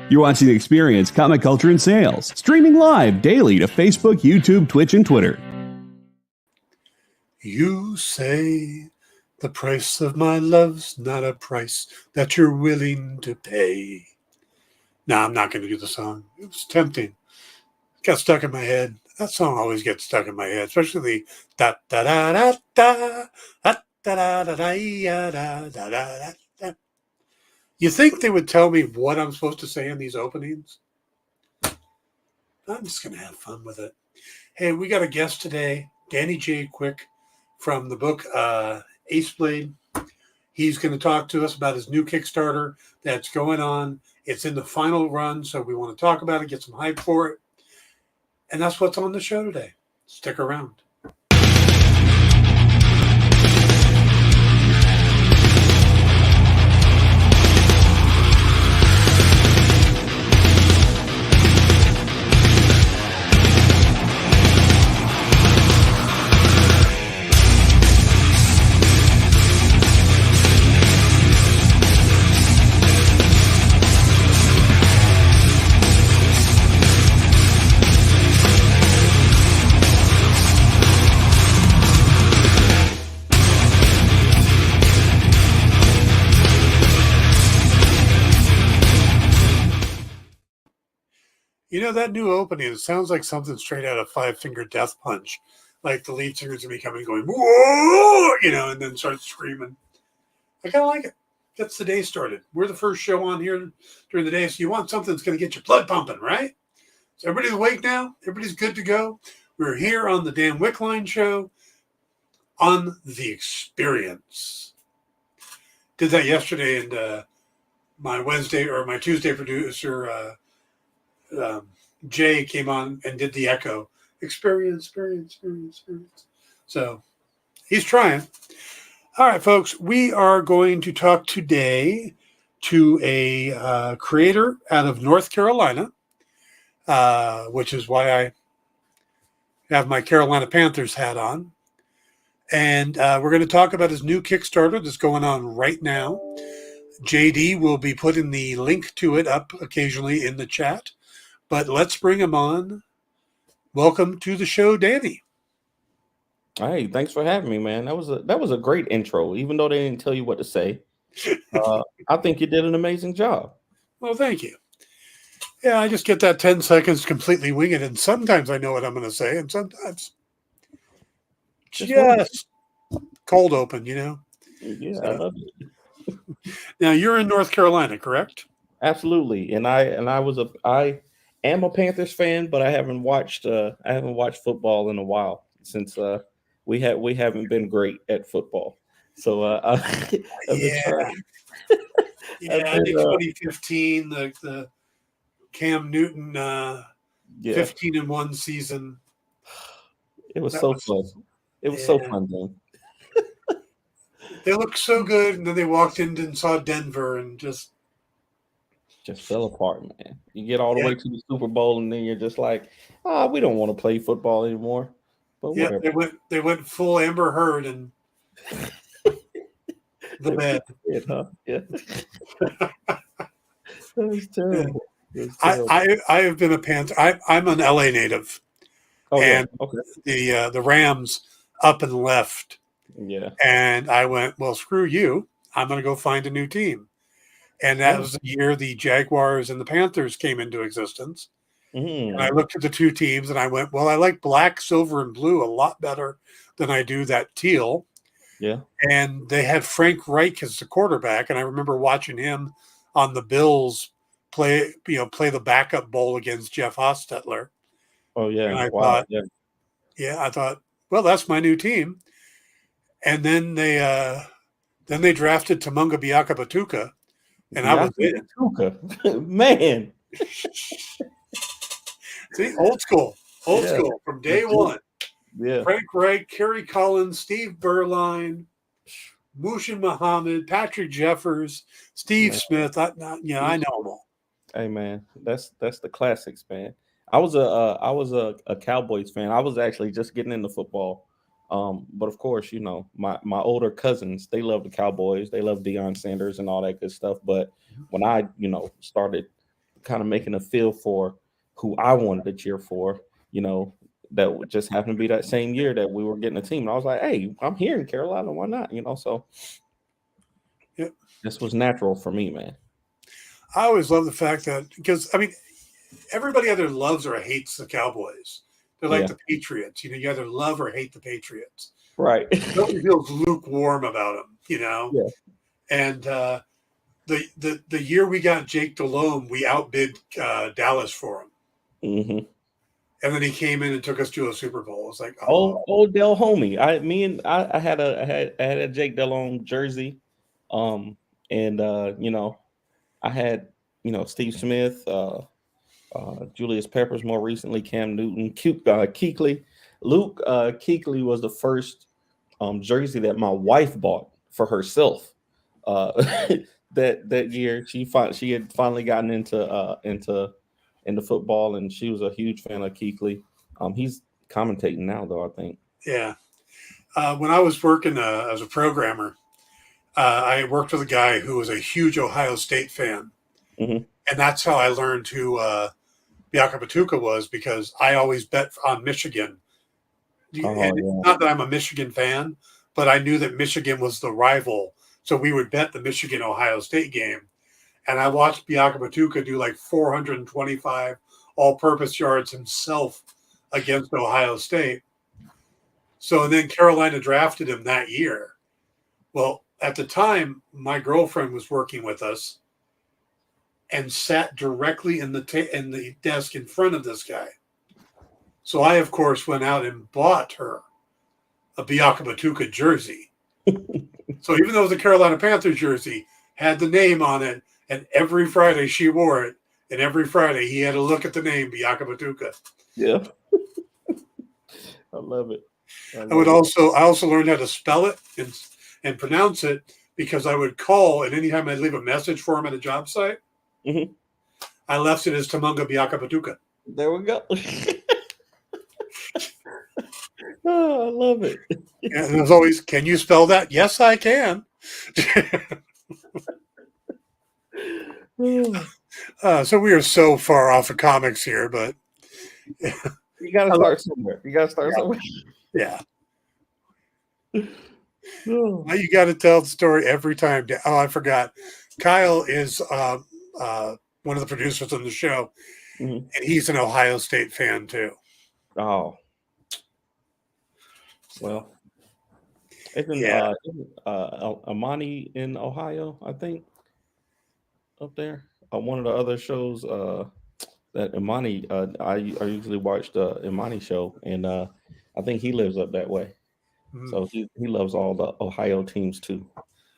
You're watching The Experience, Comic Culture and Sales, streaming live daily to Facebook, YouTube, Twitch, and Twitter. You say the price of my love's not a price that you're willing to pay. No, I'm not going to do the song. It was tempting. It got stuck in my head. That song always gets stuck in my head, especially the da da da da da da da da da da da da da. You think they would tell me what I'm supposed to say in these openings? I'm just going to have fun with it. Hey, we got a guest today, Danny J. Quick, from the book Ace Blade. He's going to talk to us about his new Kickstarter that's going on. It's in the final run, so we want to talk about it, get some hype for it. And that's what's on the show today. Stick around. You know, that new opening, it sounds like something straight out of Five Finger Death Punch. Like the lead singer's going to be coming going, whoa, you know, and then start screaming. I kind of like it. Gets the day started. We're the first show on here during the day, so you want something that's going to get your blood pumping, right? So everybody's awake now. Everybody's good to go. We're here on the Dan Wickline show on The Experience. Did that yesterday, and my Tuesday producer, Jay came on and did the echo. Experience. So he's trying. All right, folks, we are going to talk today to a creator out of North Carolina, which is why I have my Carolina Panthers hat on. And we're going to talk about his new Kickstarter that's going on right now. JD will be putting the link to it up occasionally in the chat. But let's bring him on. Welcome to the show, Danny. Hey, thanks for having me, man. That was a great intro, even though they didn't tell you what to say. I think you did an amazing job. Well, thank you. Yeah, I just get that 10 seconds completely wing it, and sometimes I know what I'm going to say, and sometimes just cold open, you know? Yeah, so. I love it. Now, you're in North Carolina, correct? Absolutely. And I am a Panthers fan, but I haven't watched football in a while since we haven't been great at football. So I think 2015 the Cam Newton 15-1 season. It was so fun. It was so fun, man. They looked so good, and then they walked in and saw Denver and just fell apart, man. You get all the way to the Super Bowl, and then you're just like, we don't want to play football anymore. But whatever. They went full Amber Heard and the bed. Yeah. That was terrible. I have been a Panther. I'm an LA native. Oh, and yeah. Okay. The Rams up and left. Yeah. And I went, well, screw you. I'm going to go find a new team. And that was the year the Jaguars and the Panthers came into existence. Mm. And I looked at the two teams and I went, well, I like black, silver, and blue a lot better than I do that teal. Yeah. And they had Frank Reich as the quarterback. And I remember watching him on the Bills play the backup bowl against Jeff Hostetler. Oh, yeah. And I thought, well, that's my new team. And then they drafted Tamunga Biaka Batuka. And I was in. Man. See, old school from day one. Yeah. Frank Reich, Kerry Collins, Steve Berline, Mushin Muhammad, Patrick Jeffers, Steve Smith. I know them all. Hey, man, that's the classics, man. I was a Cowboys fan. I was actually just getting into football. But of course, my older cousins, they love the Cowboys. They love Deion Sanders and all that good stuff. But when I, started kind of making a feel for who I wanted to cheer for. That would just happened to be that same year that we were getting a team. And I was like, hey, I'm here in Carolina. Why not? So Yep. This was natural for me, man. I always love the fact that, because, I mean, everybody either loves or hates the Cowboys. They're like the Patriots. You either love or hate the Patriots. Right. Nobody feels lukewarm about them, Yeah. And the year we got Jake Delhomme, we outbid Dallas for him. Mm-hmm. And then he came in and took us to a Super Bowl. It was like, old Del Homie. I had a Jake Delhomme jersey, I had Steve Smith, Julius Peppers, more recently Cam Newton, Kuechly. Luke Kuechly was the first jersey that my wife bought for herself. That year she had finally gotten into football, and she was a huge fan of Kuechly. He's commentating now, though, I think. Yeah. When I was working as a programmer, I worked with a guy who was a huge Ohio State fan. Mm-hmm. And that's how I learned who Biaka Batuka was, because I always bet on Michigan. Not that I'm a Michigan fan, but I knew that Michigan was the rival. So we would bet the Michigan-Ohio State game. And I watched Biaka Batuka do like 425 all-purpose yards himself against Ohio State. So, and then Carolina drafted him that year. Well, at the time, my girlfriend was working with us and sat directly in the desk in front of this guy. So I, of course, went out and bought her a Biaka Batuka jersey. So even though it was a Carolina Panthers jersey, had the name on it, and every Friday she wore it, and every Friday he had to look at the name Biaka Batuka. Yeah. I love it. I also learned how to spell it and pronounce it, because I would call, and anytime I'd leave a message for him at a job site, mm-hmm. I left it as Tamunga Biaka Batuka. There we go. Oh, I love it. And there's always, can you spell that? Yes, I can. So we are so far off of comics here, but you got to start somewhere. Somewhere. Yeah. Well, you got to tell the story every time. Oh, I forgot. Kyle is one of the producers on the show, mm-hmm. and he's an Ohio State fan too. Oh. Well, isn't Amani in Ohio, I think, up there? One of the other shows that Imani, I usually watch the Imani show, and I think he lives up that way. Mm-hmm. So he loves all the Ohio teams too.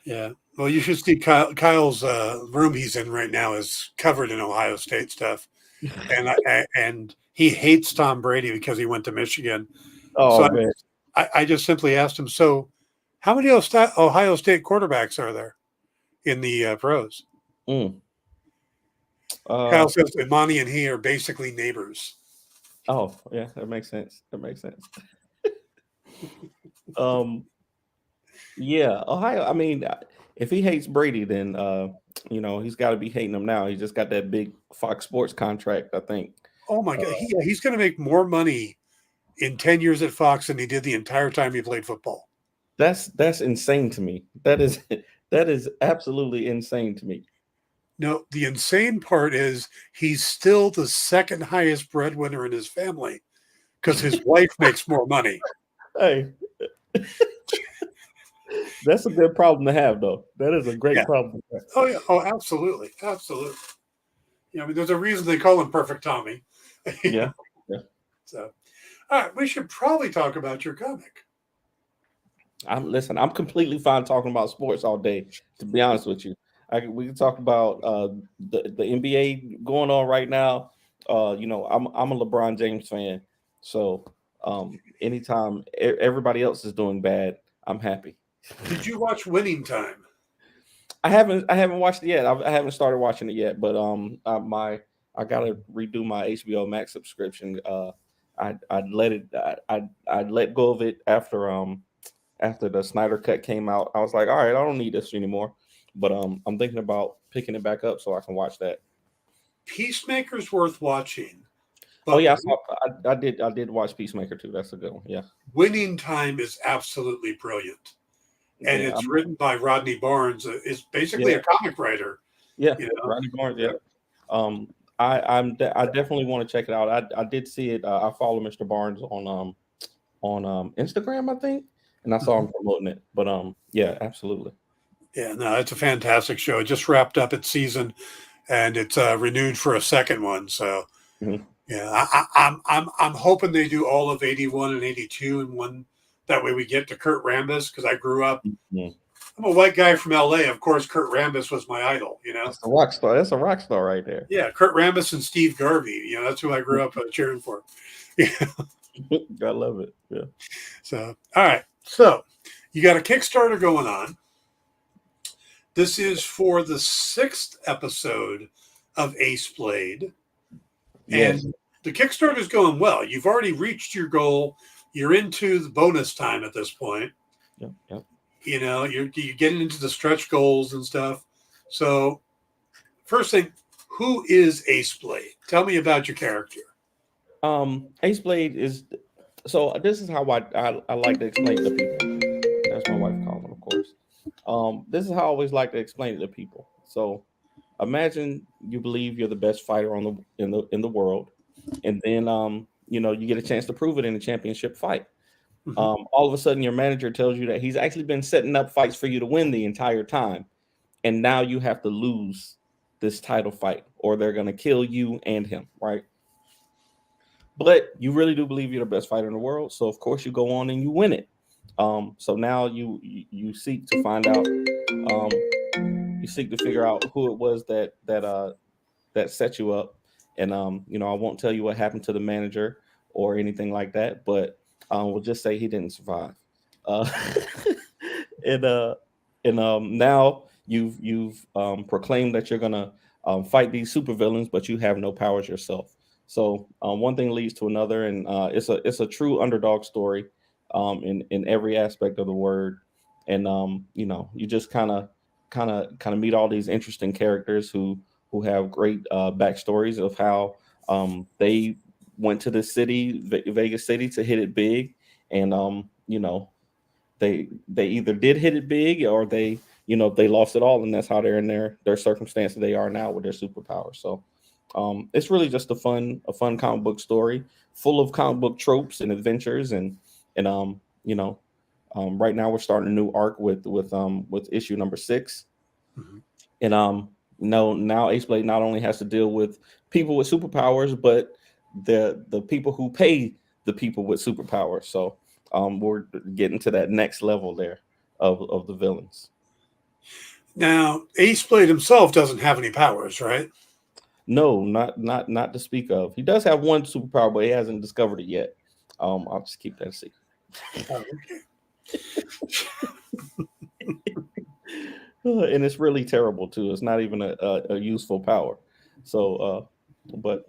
Yeah. Well, you should see Kyle's room he's in right now is covered in Ohio State stuff, and he hates Tom Brady because he went to Michigan. Oh, so man. I just simply asked him, so how many Ohio State quarterbacks are there in the pros? Kyle says Imani and he are basically neighbors. Oh, yeah, that makes sense. Yeah, Ohio. I mean, if he hates Brady, then he's got to be hating him now. He just got that big Fox Sports contract, I think. Oh my God, he's going to make more money in 10 years at Fox than he did the entire time he played football. That's insane to me. That is absolutely insane to me. No, the insane part is he's still the second highest breadwinner in his family because his wife makes more money. Hey, that's a good problem to have, though. That is a great problem to have. Oh yeah, absolutely. Yeah, I mean, there's a reason they call him Perfect Tommy. Yeah. So, all right, we should probably talk about your comic. I'm completely fine talking about sports all day, to be honest with you. We can talk about the NBA going on right now. I'm a LeBron James fan, so anytime everybody else is doing bad, I'm happy. Did you watch Winning Time? I haven't watched it yet. I haven't started watching it yet, but I gotta redo my HBO Max subscription. I'd let go of it after the Snyder Cut came out. I was like, all right, I don't need this anymore. But I'm thinking about picking it back up so I can watch that. Peacemaker's worth watching. Oh But yeah, I did watch Peacemaker too. That's a good one. Yeah. Winning Time is absolutely brilliant. And Yeah. it's written by Rodney Barnes. Is basically Yeah. a comic writer. Yeah. You know? Rodney Barnes. Yeah. I definitely want to check it out. I did see it. I follow Mr. Barnes on Instagram, I think, and I saw him promoting it. But yeah, absolutely. Yeah, no, it's a fantastic show. It just wrapped up its season, and it's renewed for a second one. So, Mhm. yeah, I'm hoping they do all of 81 and 82 in one. That way, we get to Kurt Rambis because I grew up. Mhm. I'm a white guy from LA. Of course, Kurt Rambis was my idol. You know, That's a rock star. That's a rock star right there. yeah, Kurt Rambis and Steve Garvey. You know, that's who I grew up cheering for. Yeah. I love it. Yeah. So, all right. So, you got a Kickstarter going on. This is for the 6th episode of Ace Blade. Yes. And the Kickstarter is going well. You've already reached your goal. You're into the bonus time at this point. Yep. Yep. You know, you're getting into the stretch goals and stuff. So, first thing, who is Ace Blade? Tell me about your character. Ace Blade is so. This is how I like to explain it to people. That's my wife calling, of course. This is how I always like to explain it to people. So, imagine you believe you're the best fighter in the world, and then you get a chance to prove it in a championship fight. All of a sudden your manager tells you that he's actually been setting up fights for you to win the entire time, and now you have to lose this title fight or they're going to kill you and him, right? But you really do believe you're the best fighter in the world, so of course you go on and you win it. So now you seek to find out, you seek to figure out who it was that set you up. And I won't tell you what happened to the manager or anything like that, but we'll just say he didn't survive. Uh, and now you've proclaimed that you're gonna fight these supervillains, but you have no powers yourself. So one thing leads to another, and it's a true underdog story in every aspect of the word. And you just kind of meet all these interesting characters who have great backstories of how they went to the city, Vegas City, to hit it big, and they either did hit it big or they lost it all, and that's how they're in their circumstances they are now with their superpowers. So it's really just a fun comic book story full of comic book tropes and adventures, and right now we're starting a new arc with issue number 6. And now Ace Blade not only has to deal with people with superpowers, but the people who pay the people with superpowers. So we're getting to that next level there of the villains. Now, Ace Blade himself doesn't have any powers, right? No, not to speak of. He does have one superpower, but he hasn't discovered it yet. I'll just keep that a secret. Oh, okay. And it's really terrible too. It's not even a useful power. So, but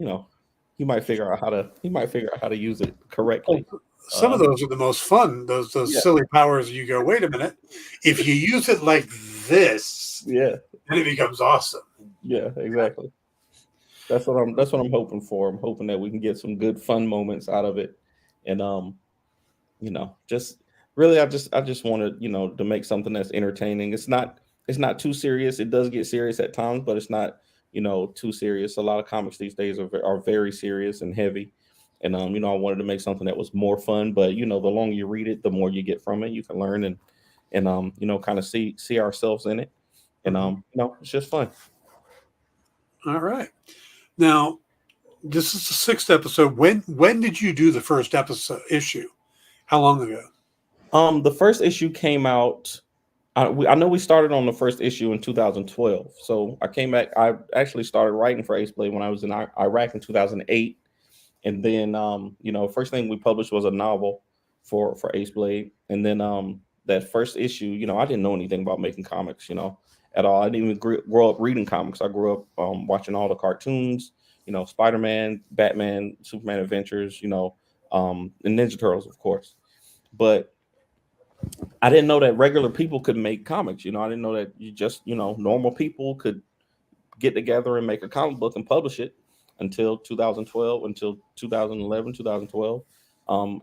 he might figure out how to use it correctly. Some of those are the most fun. Those silly powers. You go, wait a minute. If you use it like this, then it becomes awesome. Yeah, exactly. That's what I'm hoping for. I'm hoping that we can get some good fun moments out of it, and just really, I just wanted to make something that's entertaining. It's not too serious. It does get serious at times, but it's not too serious. A lot of comics these days are very serious and heavy, and I wanted to make something that was more fun. But the longer you read it, the more you get from it. You can learn and kind of see ourselves in it, and it's just fun. All right. Now, this is the 6th episode. When did you do the first issue? How long ago? The first issue came out. I know we started on the first issue in 2012. So I came back. I actually started writing for Ace Blade when I was in Iraq in 2008, and then first thing we published was a novel for Ace Blade, and then that first issue, I didn't know anything about making comics, at all. I didn't even grow up reading comics. I grew up watching all the cartoons, Spider-Man, Batman, Superman Adventures, and Ninja Turtles, of course. But I didn't know that regular people could make comics. I didn't know that you just, normal people could get together and make a comic book and publish it until 2012, until 2011, 2012.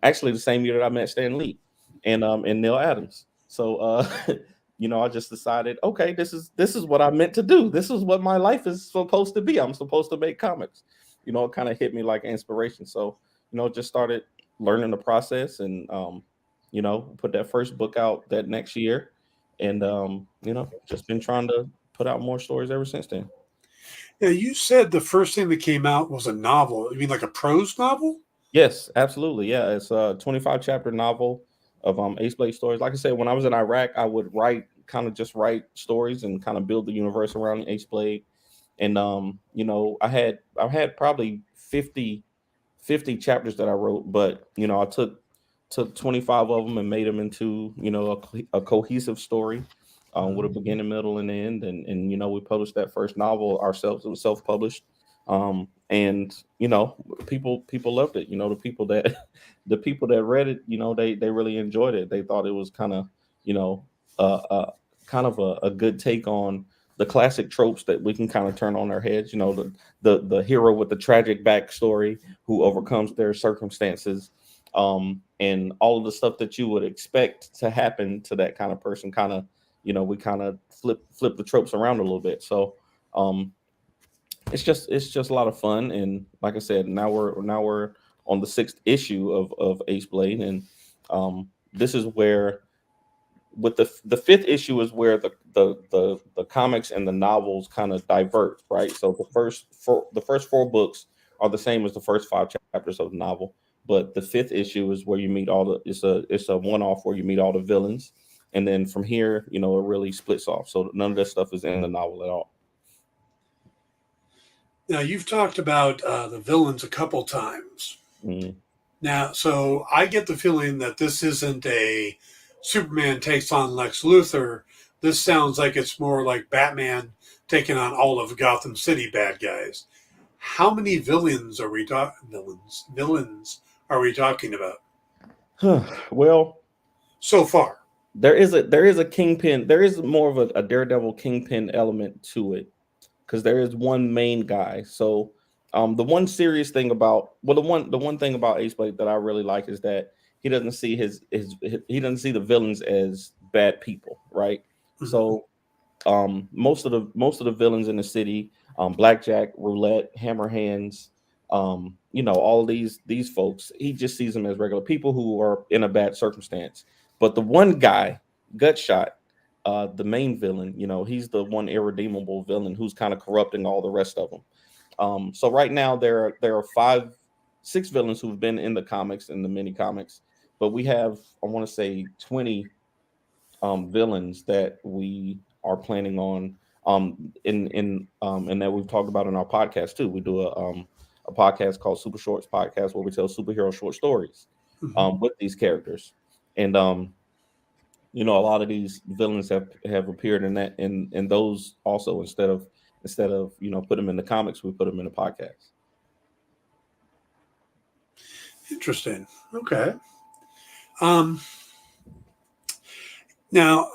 Actually, the same year that I met Stan Lee and Neil Adams. So, I just decided, okay, this is what I meant to do. This is what my life is supposed to be. I'm supposed to make comics. It kind of hit me like inspiration. So, just started learning the process and, put that first book out that next year. And, just been trying to put out more stories ever since then. Yeah, you said the first thing that came out was a novel. You mean like a prose novel? Yes, absolutely. Yeah, it's a 25 chapter novel of Ace Blade stories. Like I said, when I was in Iraq, I would write stories and kind of build the universe around Ace Blade. And I had probably 50 chapters that I wrote, but I took 25 of them and made them into a cohesive story with a beginning, middle, and end. And we published that first novel ourselves. It was self-published. And people loved it. The people that read it, they really enjoyed it. They thought it was kind of a good take on the classic tropes that we can kind of turn on our heads. The hero with the tragic backstory who overcomes their circumstances, and all of the stuff that you would expect to happen to that kind of person. Kind of, we kind of flip the tropes around a little bit. So, it's just a lot of fun. And like I said, now we're on the 6th issue of Ace Blade, and this is where, with the 5th issue is where the comics and the novels kind of divert, right? So the first 4 books are the same as the first 5 chapters of the novel, but the 5th issue is where you meet it's a one-off where you meet all the villains, and then from here, it really splits off. So none of that stuff is in the novel at all. Now, you've talked about the villains a couple times. Mm-hmm. Now, so I get the feeling that this isn't a Superman takes on Lex Luthor. This sounds like it's more like Batman taking on all of Gotham City bad guys. How many villains are we talking about? Well, so far, there is a Kingpin. There is more of a Daredevil Kingpin element to it, because there is one main guy. So the one serious thing about the one thing about Ace Blade that I really like is that he doesn't see he doesn't see the villains as bad people, right? Mm-hmm. So most of the villains in the city, Blackjack, Roulette, Hammerhands, all these folks, he just sees them as regular people who are in a bad circumstance. But the one guy, Gutshot, the main villain, he's the one irredeemable villain who's kind of corrupting all the rest of them. So right now there are 6 villains who've been in the comics, in the mini comics, but we have, I want to say, 20 villains that we are planning on and that we've talked about in our podcast too. We do a podcast called Super Shorts Podcast where we tell superhero short stories with these characters. And a lot of these villains have appeared in those also. Instead of put them in the comics, we put them in the podcast. Interesting. Okay. Now,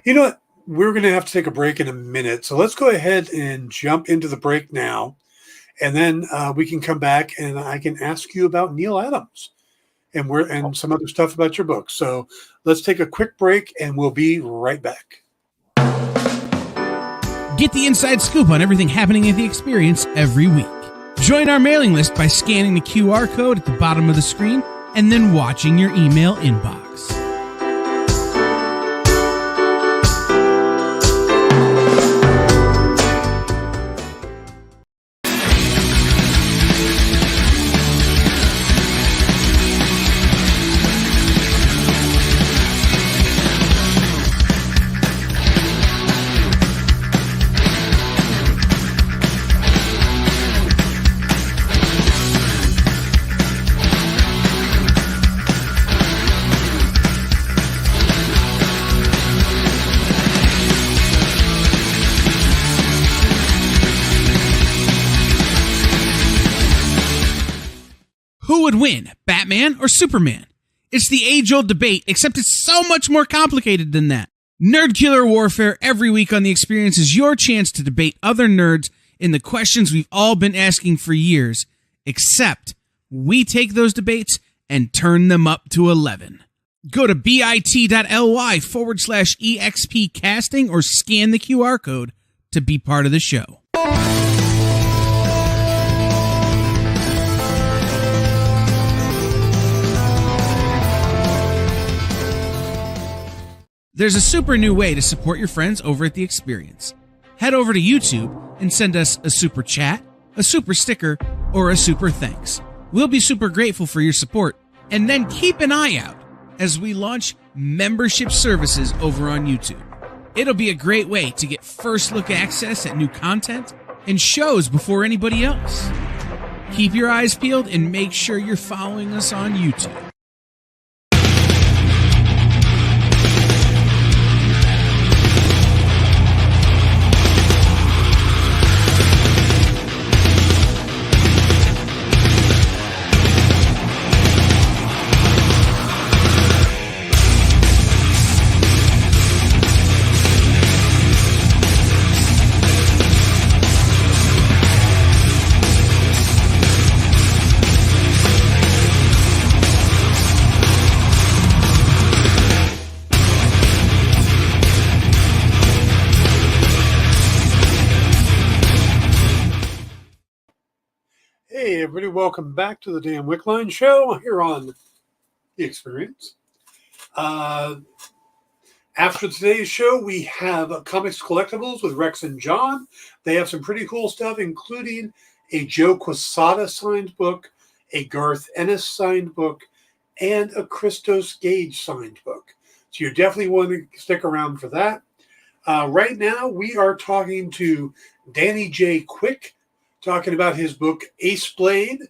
you know what? We're going to have to take a break in a minute. So let's go ahead and jump into the break now. And then we can come back and I can ask you about Neil Adams and some other stuff about your book. So let's take a quick break and we'll be right back. Get the inside scoop on everything happening at the Experience every week. Join our mailing list by scanning the QR code at the bottom of the screen and then watching your email inbox. Who would win, Batman or Superman? It's the age-old debate, except it's so much more complicated than that. Nerd Killer Warfare every week on The Experience is your chance to debate other nerds in the questions we've all been asking for years, except we take those debates and turn them up to 11. Go to bit.ly/EXP casting or scan the QR code to be part of the show. There's a super new way to support your friends over at The Experience. Head over to YouTube and send us a super chat, a super sticker, or a super thanks. We'll be super grateful for your support, and then keep an eye out as we launch membership services over on YouTube. It'll be a great way to get first look access at new content and shows before anybody else. Keep your eyes peeled and make sure you're following us on YouTube. Hey, everybody, welcome back to the Dan Wickline Show here on The Experience. After today's show, we have Comics Collectibles with Rex and John. They have some pretty cool stuff, including a Joe Quesada signed book, a Garth Ennis signed book, and a Christos Gage signed book. So you definitely want to stick around for that. Right now, we are talking to Danny J. Quick, talking about his book Ace Blade,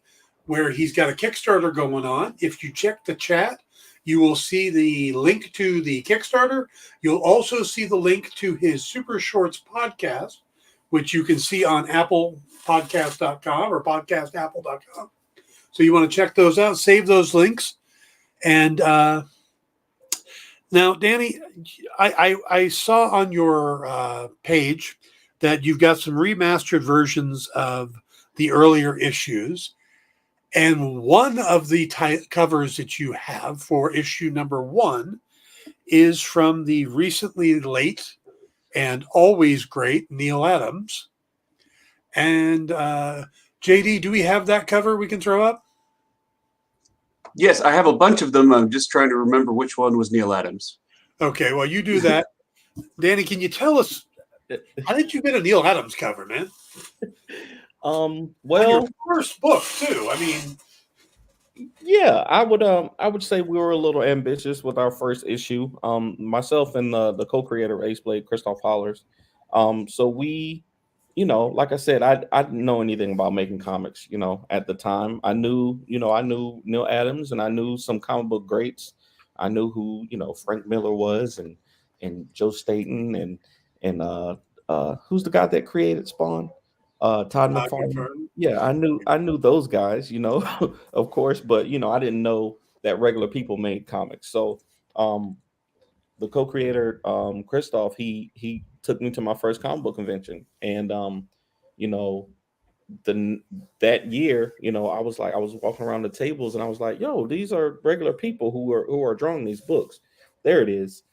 where he's got a Kickstarter going on. If you check the chat, you will see the link to the Kickstarter. You'll also see the link to his Super Shorts podcast, which you can see on applepodcast.com or podcastapple.com. So you want to check those out, save those links. And now, Danny, I saw on your page that you've got some remastered versions of the earlier issues. And one of the covers that you have for issue number 1 is from the recently late and always great Neil Adams. And JD, do we have that cover we can throw up? Yes, I have a bunch of them. I'm just trying to remember which one was Neil Adams. Okay, well, you do that. Danny, can you tell us, how did you get a Neil Adams cover, man? Well, your first book too. I mean, yeah, I would say we were a little ambitious with our first issue. Myself and the co-creator of Ace Blade, Christoph Hollers. So we, like I said, I didn't know anything about making comics. At the time, I knew Neil Adams and I knew some comic book greats. I knew who Frank Miller was and Joe Staton and who's the guy that created Spawn? Todd McFarlane. Yeah, I knew those guys, of course, but I didn't know that regular people made comics. So the co-creator, Christoph, he took me to my first comic book convention. And that year, I was walking around the tables and I was like, yo, these are regular people who are drawing these books. There it is.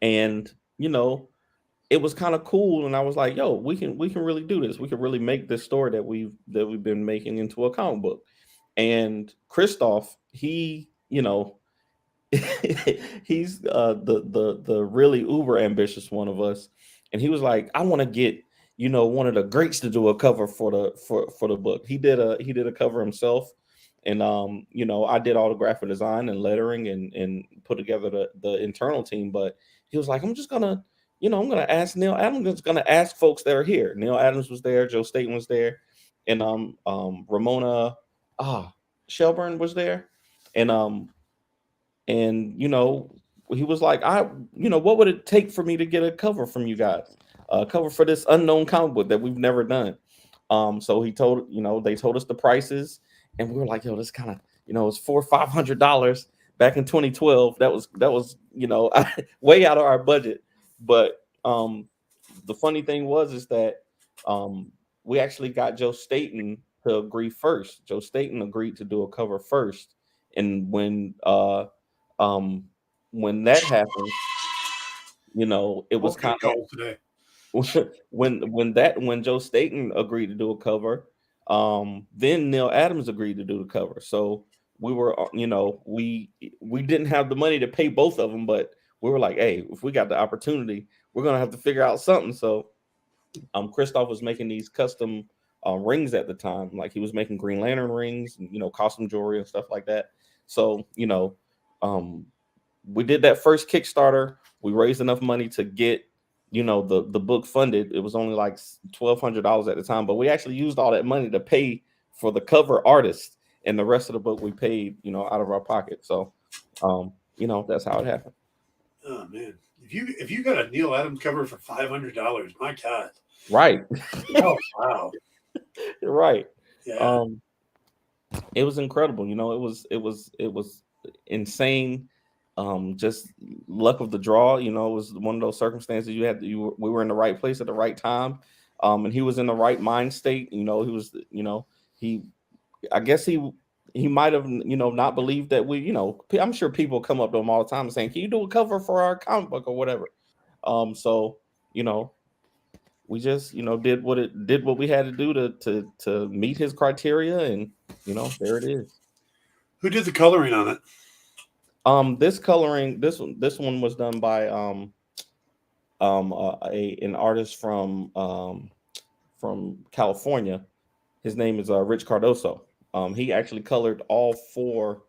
And it was kind of cool, and I was like, "Yo, we can really do this. We can really make this story that we've been making into a comic book." And Christoph, he, he's the really uber ambitious one of us, and he was like, "I want to get one of the greats to do a cover for the book." He did a cover himself, and I did all the graphic design and lettering and put together the internal team. But he was like, "I'm just gonna." I'm going to ask Neil Adams. I'm just going to ask folks that are here. Neil Adams was there. Joe Staton was there. And Ramona Shelburne was there. And he was like, what would it take for me to get a cover from you guys? A cover for this unknown comic book that we've never done. So he told, they told us the prices. And we were like, yo, this kind of, it's $400-$500. back in 2012. That was way out of our budget. But the funny thing is that we actually got Joe Staten to agree first. Joe Staten agreed to do a cover first, and when that happened, it was kind of today. when Joe Staten agreed to do a cover, then Neil Adams agreed to do the cover. So we were, we didn't have the money to pay both of them, but we were like, hey, if we got the opportunity, we're gonna have to figure out something. So Christoph was making these custom rings at the time, like he was making Green Lantern rings, and, costume jewelry and stuff like that. So we did that first Kickstarter. We raised enough money to get the book funded. It was only like $1,200 at the time, but we actually used all that money to pay for the cover artist, and the rest of the book we paid out of our pocket. So that's how it happened. Oh man, if you got a Neil Adams cover for $500, my God. Right. Oh wow. Right. Yeah. It was incredible. It was insane. Just luck of the draw. It was one of those circumstances we were in the right place at the right time. And he was in the right mind state. He was, I guess he might have, not believed that I'm sure people come up to him all the time saying, can you do a cover for our comic book or whatever? So, we just, did what we had to do to meet his criteria, and there it is. Who did the coloring on it? This one was done by an artist from California. His name is Rich Cardoso. He actually colored all 4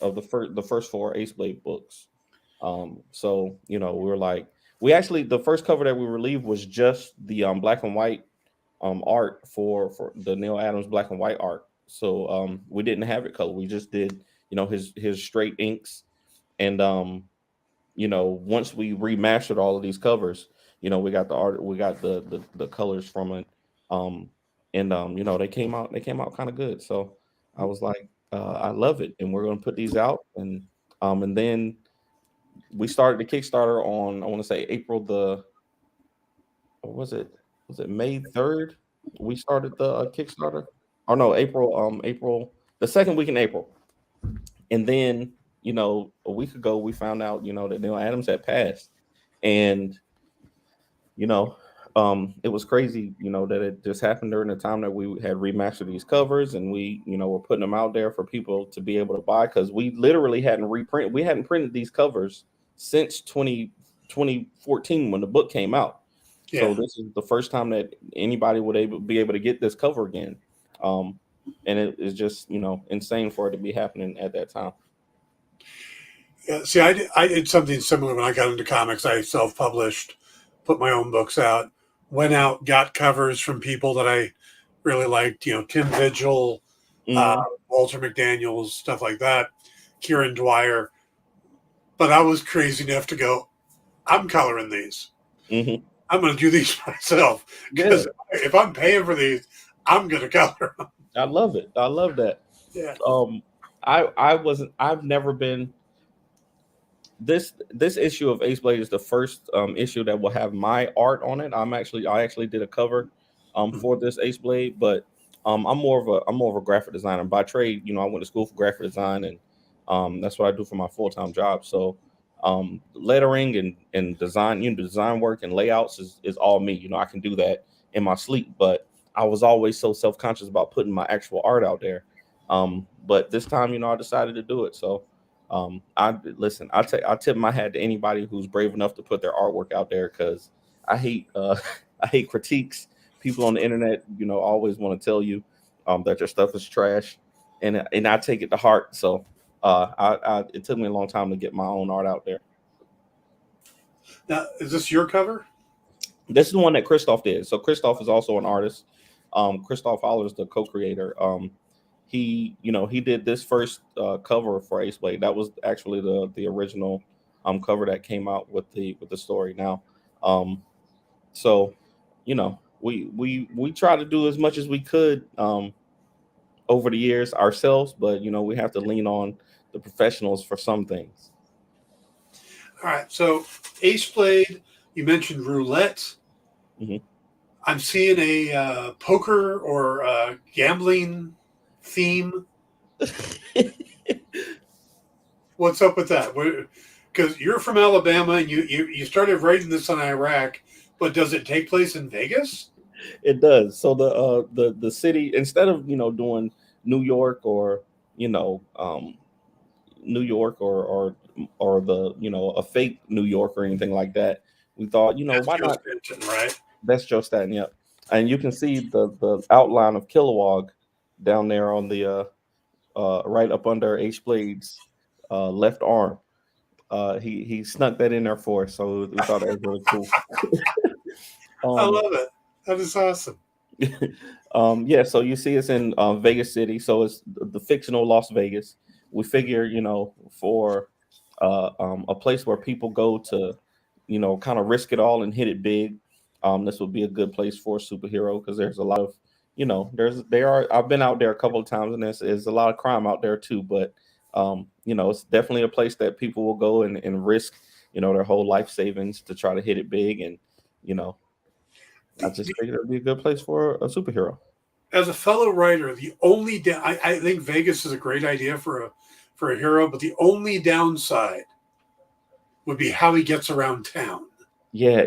of the first 4 Ace Blade books. So we were like, the first cover that we relieved was just the black and white art for the Neil Adams black and white art. So we didn't have it colored. We just did his straight inks. And once we remastered all of these covers, we got the art, we got the colors from it, they came out kind of good. So I was like, I love it, and we're gonna put these out, and then we started the Kickstarter on, I want to say April was it May 3rd? We started the Kickstarter, or no, April the second week in April, and then. A week ago, we found out, that Neil Adams had passed, and, it was crazy, that it just happened during the time that we had remastered these covers, and we, were putting them out there for people to be able to buy, because we literally hadn't printed these covers since 2014 when the book came out. Yeah. So this is the first time that anybody would be able to get this cover again. And it is just, insane for it to be happening at that time. Yeah, see, I did something similar when I got into comics. I self-published, put my own books out, went out, got covers from people that I really liked, Tim Vigil, Walter McDaniels, stuff like that, Kieran Dwyer. But I was crazy enough to go, I'm coloring these. Mm-hmm. I'm going to do these myself. Because if I'm paying for these, I'm going to color them. I love it. I love that. Yeah. I've never been. This issue of Ace Blade is the first issue that will have my art on it. I actually did a cover for this Ace Blade, but I'm more of a graphic designer by trade. I went to school for graphic design, and that's what I do for my full-time job. So lettering and design, design work and layouts is all me. I can do that in my sleep, but I was always so self-conscious about putting my actual art out there. But this time, I decided to do it. So I tip my hat to anybody who's brave enough to put their artwork out there, because I hate critiques. People on the internet, always want to tell you that your stuff is trash, and I take it to heart. So it took me a long time to get my own art out there. Now, is this your cover? This is the one that Christoph did. So Christoph is also an artist. Christoph Fowler is the co-creator. He did this first cover for Ace Blade. That was actually the original cover that came out with the story. Now, so we try to do as much as we could over the years ourselves, but we have to lean on the professionals for some things. All right. So Ace Blade, you mentioned roulette. Mhm. I'm seeing a poker or gambling theme. What's up with that? Because you're from Alabama and you started writing this on Iraq, but does it take place in Vegas? It does. So the city, instead of doing New York or New York or the a fake New York or anything like that, we thought That's why Joe not? Stanton, right? That's Joe Staten, yep. And you can see the outline of Kilowog down there on the right up under H Blade's left arm. He snuck that in there for us, so we thought that was really cool. I love it. That is awesome. Yeah, so you see it's in Vegas City, so it's the fictional Las Vegas. We figure, for a place where people go to, kind of risk it all and hit it big. This would be a good place for a superhero because there's a lot of, I've been out there a couple of times and there's a lot of crime out there too, but it's definitely a place that people will go and risk, their whole life savings to try to hit it big. And, I just figured it'd be a good place for a superhero. As a fellow writer, the only I think Vegas is a great idea for a hero, but the only downside would be how he gets around town. Yeah,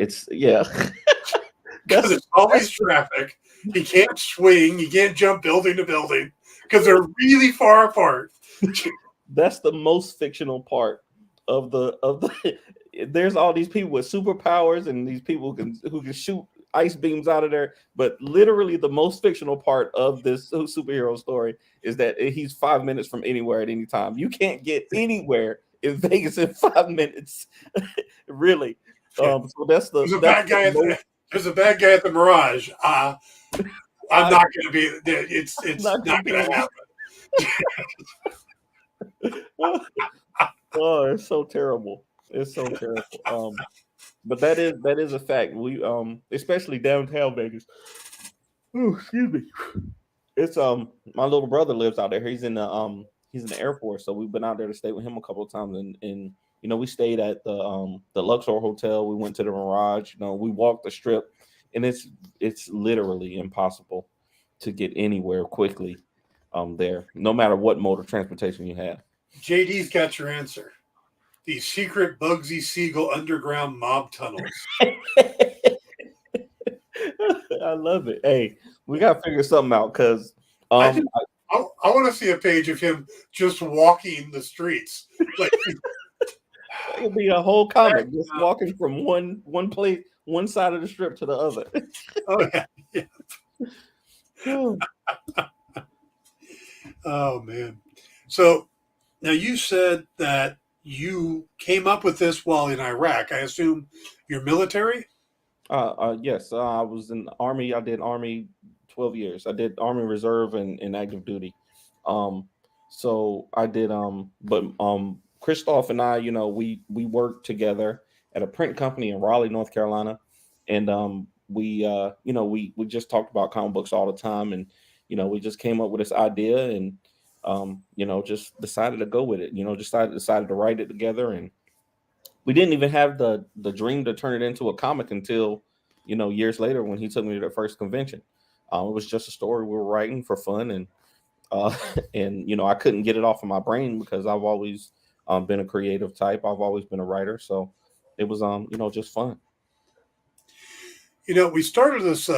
Because it's always traffic. He can't swing. He can't jump building to building because they're really far apart. That's the most fictional part of the. There's all these people with superpowers and these people who can shoot ice beams out of there, but literally the most fictional part of this superhero story is that he's 5 minutes from anywhere at any time. You can't get anywhere in Vegas in 5 minutes. Really. So that's the. There's a bad guy at the Mirage. I'm not going to be. It's not going to happen. Oh, it's so terrible. It's so terrible. But that is a fact. We especially downtown Vegas. Oh, excuse me. It's my little brother lives out there. He's in the Air Force, so we've been out there to stay with him a couple of times, and we stayed at the Luxor Hotel. We went to the Mirage. We walked the Strip, and it's literally impossible to get anywhere quickly there, no matter what mode of transportation you have. JD's got your answer. The secret Bugsy Siegel underground mob tunnels. I love it. Hey, we gotta figure something out because I want to see a page of him just walking the streets. Like it'll be a whole comic just walking from one place, one side of the strip to the other. Oh yeah. Oh man. So now you said that you came up with this while in Iraq. I assume you're military? Yes. I was in the Army. I did Army 12 years. I did Army Reserve and active duty. So I did but Christoph and I, we worked together at a print company in Raleigh, North Carolina. And we just talked about comic books all the time, and we just came up with this idea and just decided to go with it. Decided to write it together, and we didn't even have the dream to turn it into a comic until years later when he took me to the first convention. It was just a story we were writing for fun, and I couldn't get it off of my brain because I've always been a creative type. I've always been a writer, so it was just fun. We started this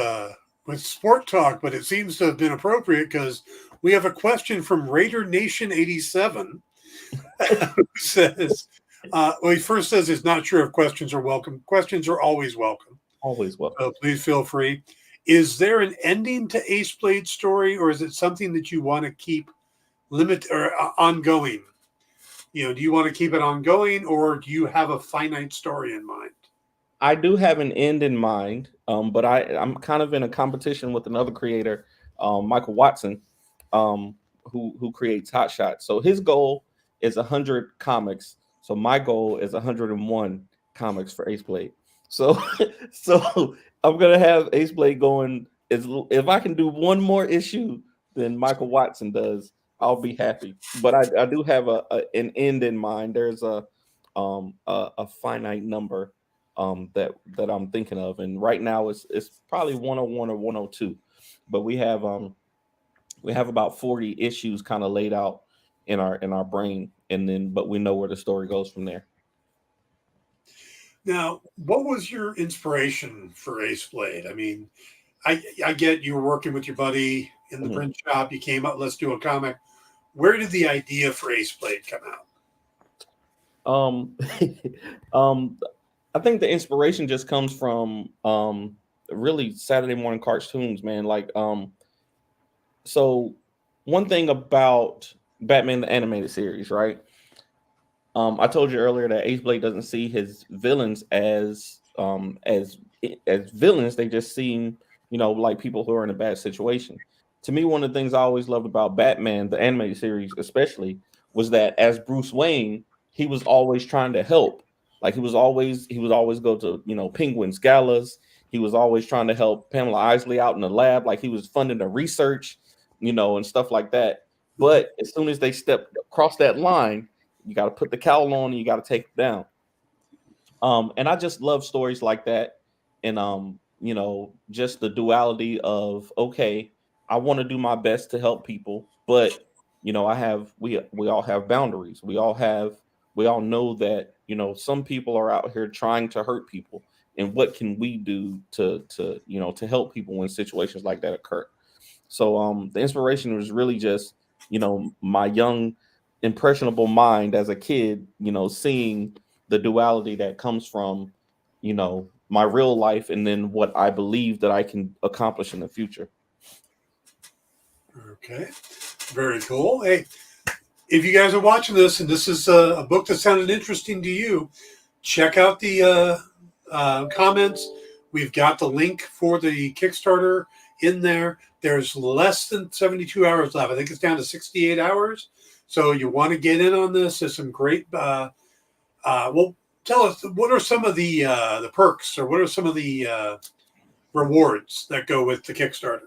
with sport talk, but it seems to have been appropriate because we have a question from Raider Nation 87 who says, he first says he's not sure if questions are welcome. Questions are always welcome. Always welcome. So please feel free. Is there an ending to Ace Blade's story, or is it something that you want to keep ongoing? Do you want to keep it ongoing, or do you have a finite story in mind? I do have an end in mind, but I'm kind of in a competition with another creator, Michael Watson, who creates Hot Shot. So his goal is 100 comics. So my goal is 101 comics for Ace Blade. So I'm gonna have Ace Blade going. If I can do one more issue than Michael Watson does, I'll be happy. But I do have an end in mind. There's a finite number that I'm thinking of, and right now it's probably 101 or 102. But we have about 40 issues kind of laid out in our brain, and then but we know where the story goes from there. Now, what was your inspiration for Ace Blade? I mean, I get you were working with your buddy in the print shop. You came up, let's do a comic. Where did the idea for Ace Blade come out? I think the inspiration just comes from really Saturday morning cartoons, man. Like so one thing about Batman the animated series, right? I told you earlier that Ace Blade doesn't see his villains as villains. They just seem, like people who are in a bad situation. To me, one of the things I always loved about Batman, the animated series especially, was that as Bruce Wayne, he was always trying to help. Like he would always go to, Penguin's galas. He was always trying to help Pamela Isley out in the lab. Like he was funding the research, and stuff like that. But as soon as they step across that line, you got to put the cowl on and you got to take it down. And I just love stories like that. And, just the duality of, okay, I want to do my best to help people, but, we all have boundaries. We all know that, some people are out here trying to hurt people. And what can we do to help people when situations like that occur? So the inspiration was really just, my young, impressionable mind as a kid, seeing the duality that comes from, my real life and then what I believe that I can accomplish in the future. Okay, very cool. Hey, if you guys are watching this and this is a book that sounded interesting to you, check out the comments. We've got the link for the Kickstarter in there. There's less than 72 hours left. I think it's down to 68 hours. So you want to get in on this. There's some great. Well, tell us, what are some of the perks, or what are some of the rewards that go with the Kickstarter?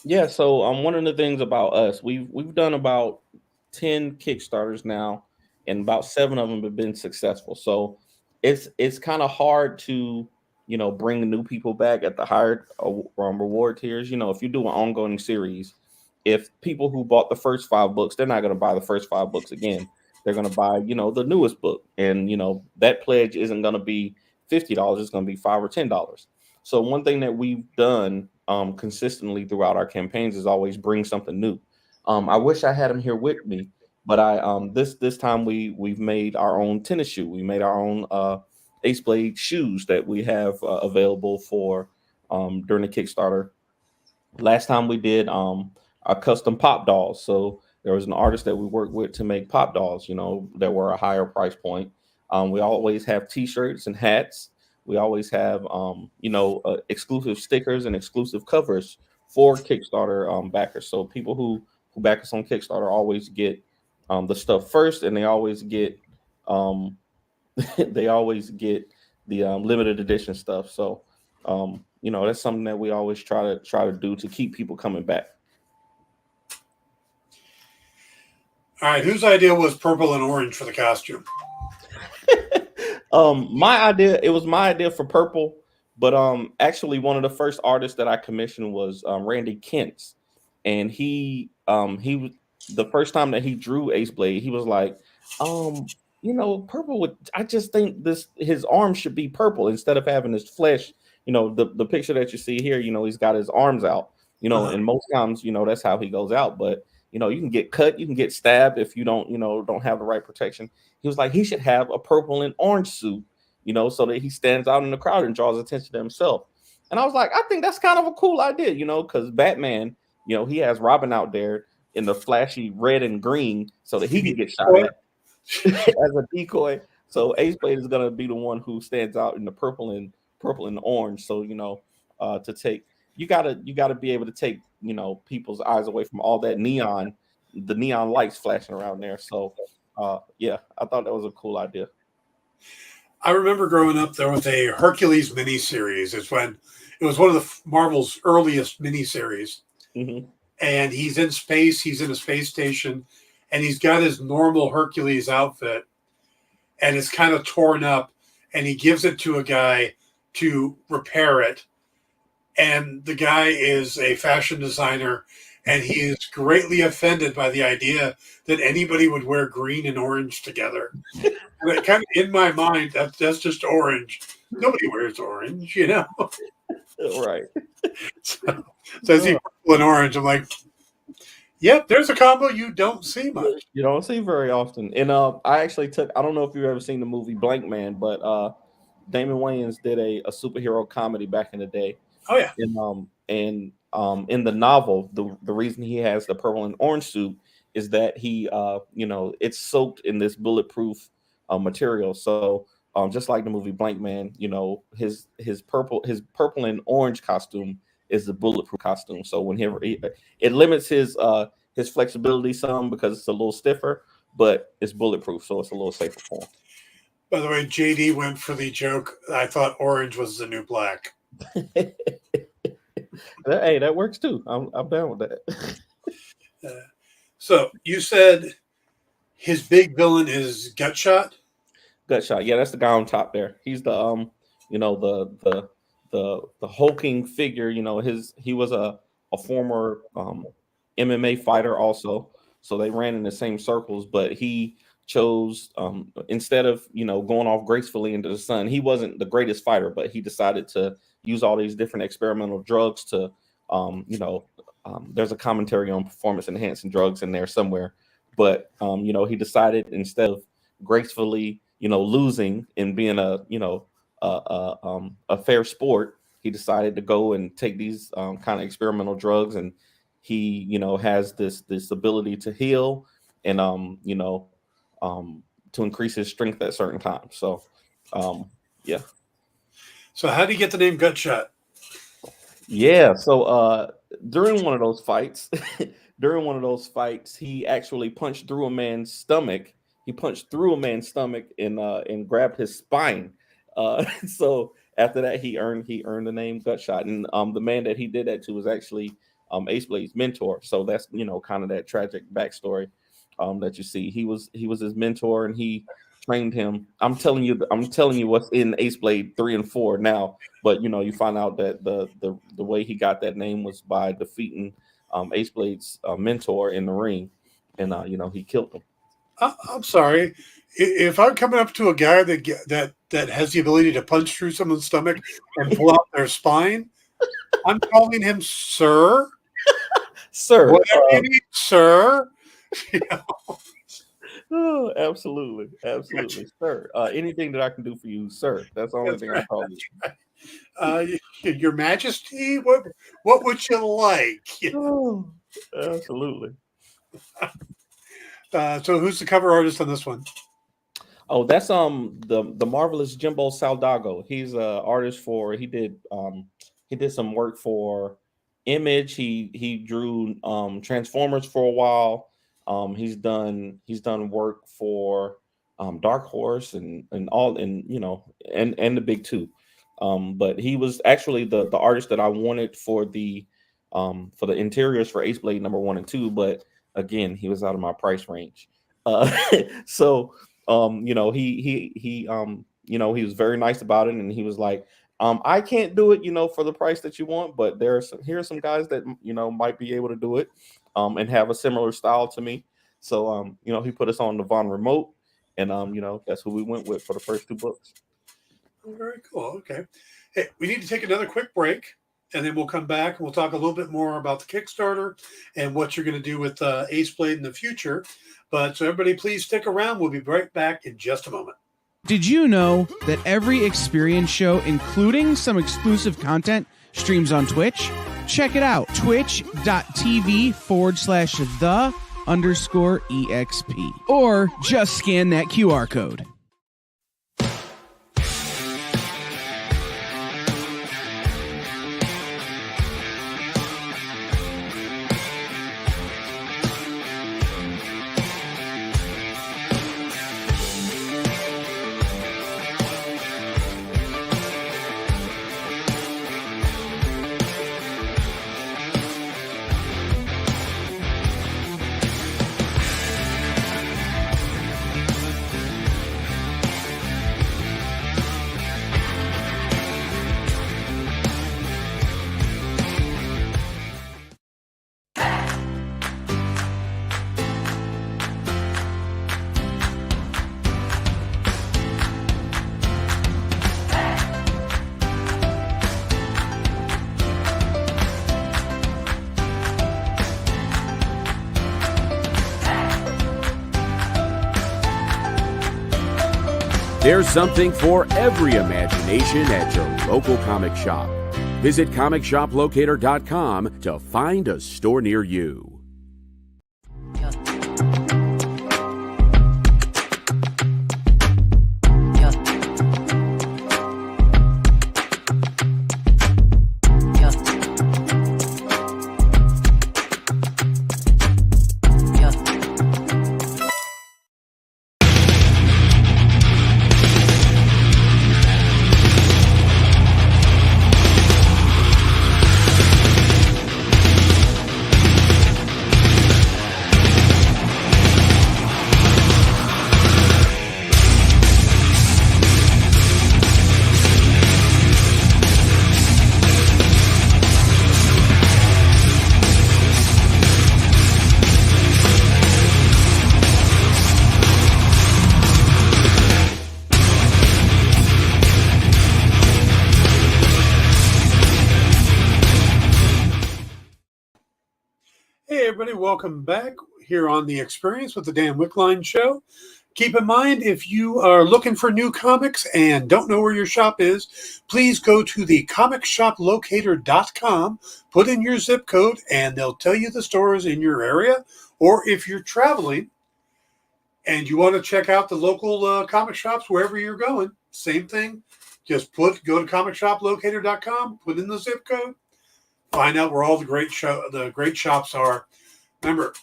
Yeah. So one of the things about us, we've done about 10 Kickstarters now, and about 7 of them have been successful. So it's kind of hard to bring new people back at the higher reward tiers. If you do an ongoing series, if people who bought the first 5 books, they're not going to buy the first 5 books again. They're going to buy, the newest book. And, that pledge isn't going to be $50. It's going to be $5 or $10. So one thing that we've done consistently throughout our campaigns is always bring something new. I wish I had him here with me, but this time we've made our own tennis shoe. We made our own Ace Blade shoes that we have available for during the Kickstarter. Last time we did a custom pop dolls. So there was an artist that we worked with to make pop dolls, that were a higher price point. We always have t-shirts and hats. We always have, exclusive stickers and exclusive covers for Kickstarter backers. So people who back us on Kickstarter always get the stuff first, and they always get the limited edition stuff. So that's something that we always try to do to keep people coming back. All right, whose idea was purple and orange for the costume? It was my idea for purple, but actually one of the first artists that I commissioned was Randy Kent's, and he was the first time that he drew Ace Blade, he was like, purple I just think his arms should be purple instead of having his flesh. The picture that you see here, he's got his arms out, and most times, that's how he goes out. But, you can get cut, you can get stabbed if you don't have the right protection. He was like, he should have a purple and orange suit, so that he stands out in the crowd and draws attention to himself. And I was like, I think that's kind of a cool idea, because Batman, he has Robin out there in the flashy red and green so that he can get shot at as a decoy. So Ace Blade is going to be the one who stands out in the purple and orange. So, to take, you gotta be able to take, people's eyes away from all that the neon lights flashing around there. So, yeah, I thought that was a cool idea. I remember growing up, there was a Hercules miniseries. It was one of the Marvel's earliest miniseries. Mm-hmm. And he's in space. He's in a space station. and he's got his normal Hercules outfit, and it's kind of torn up, and he gives it to a guy to repair it. And the guy is a fashion designer, and he is greatly offended by the idea that anybody would wear green and orange together. And it kind of, in my mind, that's just orange. Nobody wears orange, you know? Right. So I see purple and orange. I'm like, yep, there's a combo you don't see much. You don't see very often. And I actually I don't know if you've ever seen the movie Blank Man, but Damon Wayans did a superhero comedy back in the day. Oh, yeah. And in the novel, the reason he has the purple and orange suit is that he, it's soaked in this bulletproof material. So just like the movie Blank Man, his purple and orange costume is the bulletproof costume. So whenever it limits his flexibility some because it's a little stiffer, but it's bulletproof, so it's a little safer for him. By the way, JD went for the joke. I thought orange was the new black. Hey, that works too. I'm down with that. So you said his big villain is Gutshot? Gutshot. Yeah, that's the guy on top there. He's the the hulking figure. He was a former MMA fighter also. So they ran in the same circles, but he chose instead of going off gracefully into the sun, he wasn't the greatest fighter, but he decided to use all these different experimental drugs to there's a commentary on performance enhancing drugs in there somewhere, but he decided instead of gracefully losing and being a fair sport, he decided to go and take these kind of experimental drugs, and he has this ability to heal and to increase his strength at certain times. So yeah. So how do you get the name Gutshot? Yeah, so during one of those fights, he actually punched through a man's stomach. He punched through a man's stomach and grabbed his spine. So after that, he earned the name Gutshot. And the man that he did that to was actually Ace Blade's mentor. So that's kind of that tragic backstory that you see. He was his mentor, and he trained him. I'm telling you what's in Ace Blade 3 and 4 now. But you find out that the way he got that name was by defeating Ace Blade's mentor in the ring, and he killed him. I'm sorry. If I'm coming up to a guy that has the ability to punch through someone's stomach and pull out their spine, I'm calling him sir. Sir. Whatever you need, sir. Oh, absolutely. Sir. Anything that I can do for you, sir. That's the only thing I call you. Your Majesty, what would you like? Oh, absolutely. So who's the cover artist on this one? Oh, that's the marvelous Jimbo Saldago. He's an artist he did some work for Image. He drew Transformers for a while. He's done work for Dark Horse and the big two. But he was actually the artist that I wanted for the interiors for Ace Blade number 1 and 2, but again, he was out of my price range. So he was very nice about it, and he was like, I can't do it, for the price that you want, but here are some guys that might be able to do it, and have a similar style to me. So he put us on the Von Remote, and that's who we went with for the first 2 books. Oh, very cool. Okay. Hey, we need to take another quick break, and then we'll come back and we'll talk a little bit more about the Kickstarter and what you're going to do with Ace Blade in the future. But so everybody, please stick around. We'll be right back in just a moment. Did you know that every experience show, including some exclusive content, streams on Twitch? Check it out. Twitch.tv/the_EXP. Or just scan that QR code. There's something for every imagination at your local comic shop. Visit comicshoplocator.com to find a store near you. Hey, everybody, welcome back here on The Experience with the Dan Wickline Show. Keep in mind, if you are looking for new comics and don't know where your shop is, please go to the comicshoplocator.com, put in your zip code, and they'll tell you the stores in your area. Or if you're traveling and you want to check out the local comic shops wherever you're going, same thing. Just go to comicshoplocator.com, put in the zip code, find out where all the great shops are. Remember,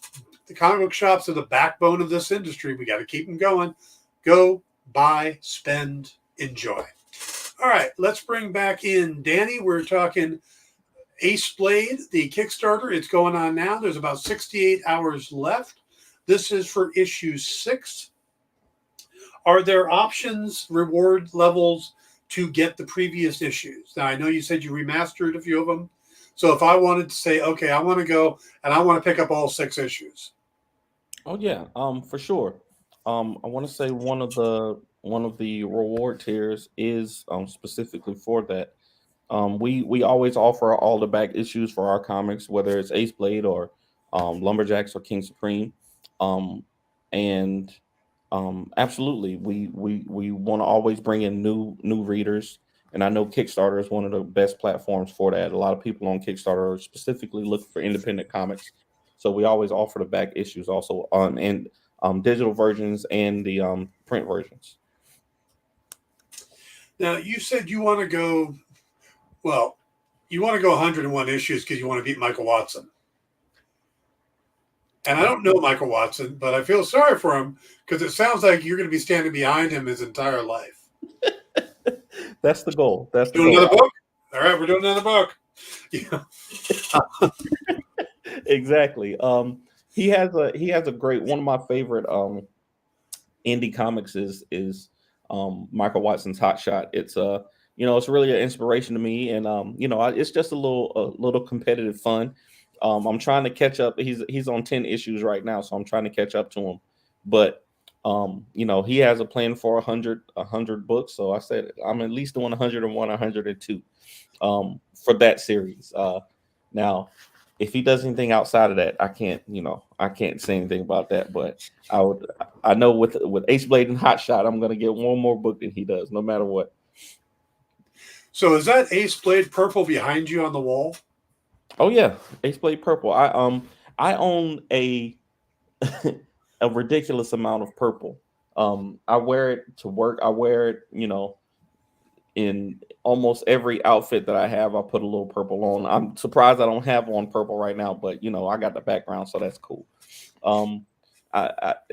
the comic book shops are the backbone of this industry. We got to keep them going. Go, buy, spend, enjoy. All right, let's bring back in Danny. We're talking Ace Blade, the Kickstarter. It's going on now. There's about 68 hours left. This is for issue 6. Are there options, reward levels to get the previous issues? Now, I know you said you remastered a few of them. So if I wanted to say, okay, I want to go and I want to pick up all 6 issues. Oh yeah, for sure. I want to say one of the reward tiers is specifically for that. We always offer all the back issues for our comics, whether it's Ace Blade or Lumberjacks or King Supreme, and absolutely, we want to always bring in new readers. And I know Kickstarter is one of the best platforms for that. A lot of people on Kickstarter are specifically looking for independent comics. So we always offer the back issues also and digital versions and the print versions. Now, you said you want to go, well, you want to go 101 issues because you want to beat Michael Watson. And I don't know Michael Watson, but I feel sorry for him because it sounds like you're going to be standing behind him his entire life. That's the goal. That's the doing goal. Another book? All right, we're doing another book. Yeah. Exactly. He has a great, one of my favorite indie comics is Michael Watson's Hot Shot. It's it's really an inspiration to me, and it's just a little competitive fun. I'm trying to catch up. He's on 10 issues right now, so I'm trying to catch up to him. But he has a plan for 100 books. So I said I'm at least doing 101, 102 for that series. Now, if he does anything outside of that, I can't say anything about that. But I know with Ace Blade and Hot Shot, I'm gonna get one more book than he does, no matter what. So is that Ace Blade purple behind you on the wall? Oh yeah, Ace Blade purple. I own a a ridiculous amount of purple. I wear it to work. I wear it, in almost every outfit that I have. I put a little purple on. I'm surprised I don't have one purple right now, but I got the background, so that's cool. I